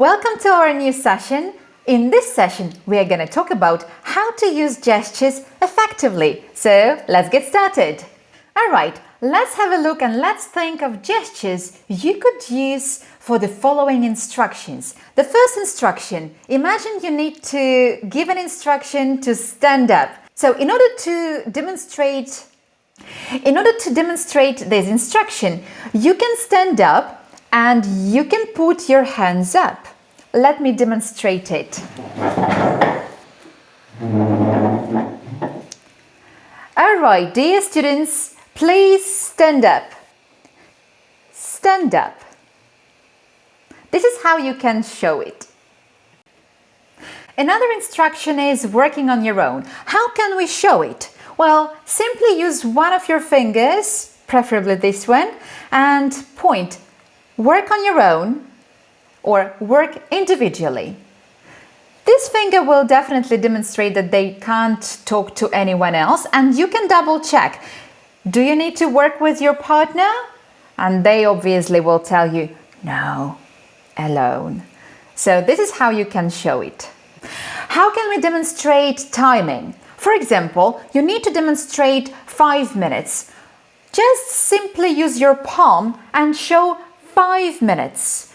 Welcome to our new session. In this session, we are going to talk about how to use gestures effectively. So let's get started. All right, let's have a look and let's think of gestures you could use for the following instructions. The first instruction, imagine you need to give an instruction to stand up. So in order to demonstrate this instruction, you can stand up and you can put your hands up. Let me demonstrate it. All right, dear students, please stand up. Stand up. This is how you can show it. Another instruction is working on your own. How can we show it? Well, simply use one of your fingers, preferably this one, and point. Work on your own or work individually. This finger will definitely demonstrate that they can't talk to anyone else, and you can double check. Do you need to work with your partner? And they obviously will tell you, no, alone. So this is how you can show it. How can we demonstrate timing? For example, you need to demonstrate 5 minutes. Just simply use your palm and show 5 minutes.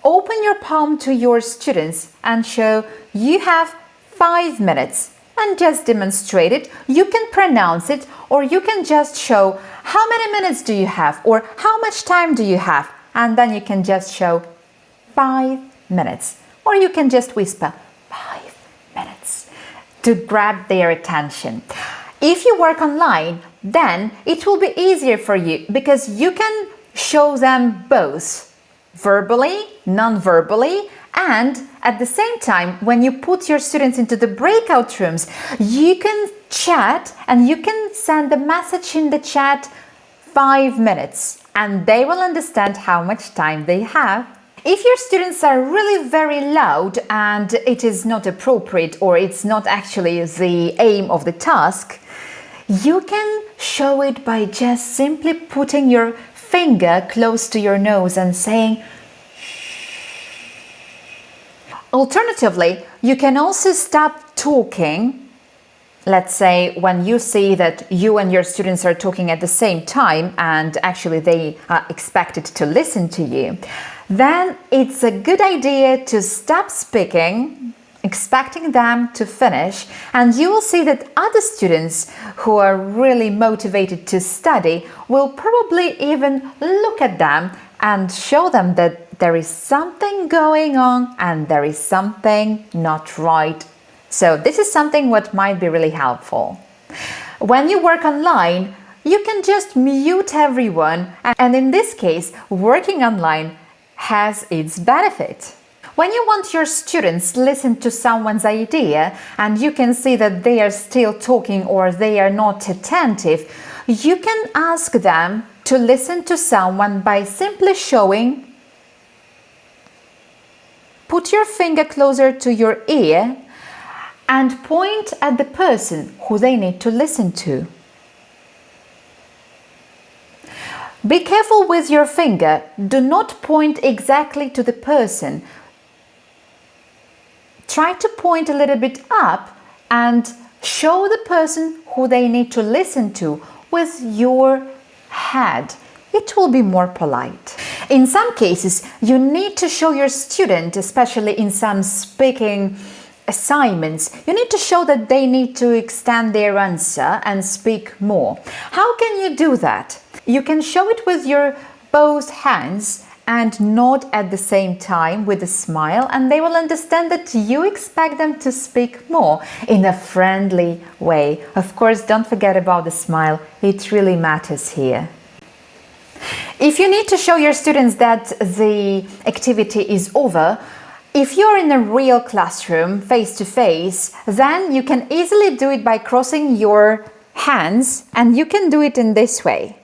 Open your palm to your students and show you have 5 minutes and just demonstrate it. You can pronounce it or you can just show how many minutes do you have or how much time do you have, and then you can just show 5 minutes, or you can just whisper 5 minutes to grab their attention. If you work online, then it will be easier for you because you can show them both, verbally, non-verbally, and at the same time, when you put your students into the breakout rooms, you can chat and you can send a message in the chat 5 minutes, and they will understand how much time they have. If your students are really very loud and it is not appropriate or it's not actually the aim of the task, you can show it by just simply putting your finger close to your nose and saying shh. Alternatively, you can also stop talking. Let's say when you see that you and your students are talking at the same time and actually they are expected to listen to you, then it's a good idea to stop speaking, expecting them to finish, and you will see that other students who are really motivated to study will probably even look at them and show them that there is something going on and there is something not right. So this is something what might be really helpful. When you work online, you can just mute everyone, and in this case, working online has its benefit. When you want your students to listen to someone's idea and you can see that they are still talking or they are not attentive, you can ask them to listen to someone by simply showing. Put your finger closer to your ear and point at the person who they need to listen to. Be careful with your finger. Do not point exactly to the person. Try to point a little bit up and show the person who they need to listen to with your head. It will be more polite. In some cases, you need to show your student, especially in some speaking assignments, you need to show that they need to extend their answer and speak more. How can you do that? You can show it with your both hands and nod at the same time with a smile, and they will understand that you expect them to speak more in a friendly way. Of course, don't forget about the smile. It really matters here. If you need to show your students that the activity is over, if you're in a real classroom, face-to-face, then you can easily do it by crossing your hands, and you can do it in this way.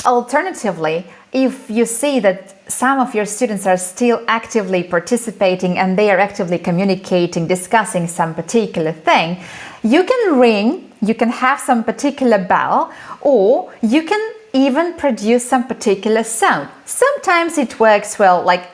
Alternatively, if you see that some of your students are still actively participating and they are actively communicating, discussing some particular thing, you can ring, you can have some particular bell, or you can even produce some particular sound. Sometimes it works well, like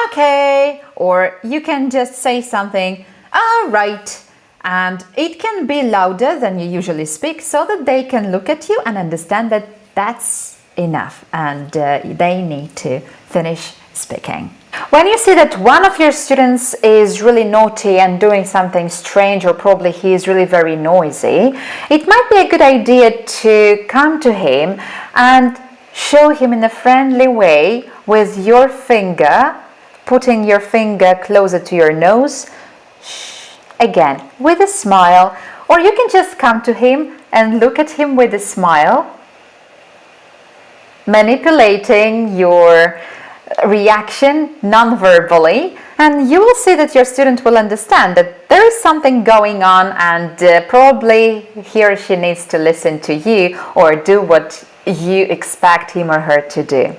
okay, or you can just say something, all right, and it can be louder than you usually speak so that they can look at you and understand that that's enough and they need to finish speaking. When you see that one of your students is really naughty and doing something strange, or probably he is really very noisy, it might be a good idea to come to him and show him in a friendly way with your finger, putting your finger closer to your nose, again with a smile, or you can just come to him and look at him with a smile, manipulating your reaction non-verbally, and you will see that your student will understand that there is something going on and probably he or she needs to listen to you or do what you expect him or her to do.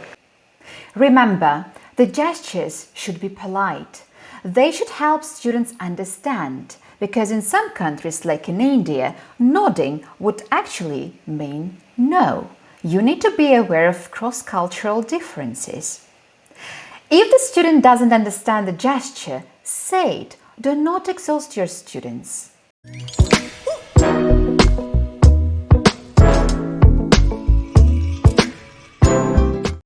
Remember, the gestures should be polite. They should help students understand, because in some countries, like in India, nodding would actually mean no. You need to be aware of cross-cultural differences. If the student doesn't understand the gesture, say it. Do not exhaust your students.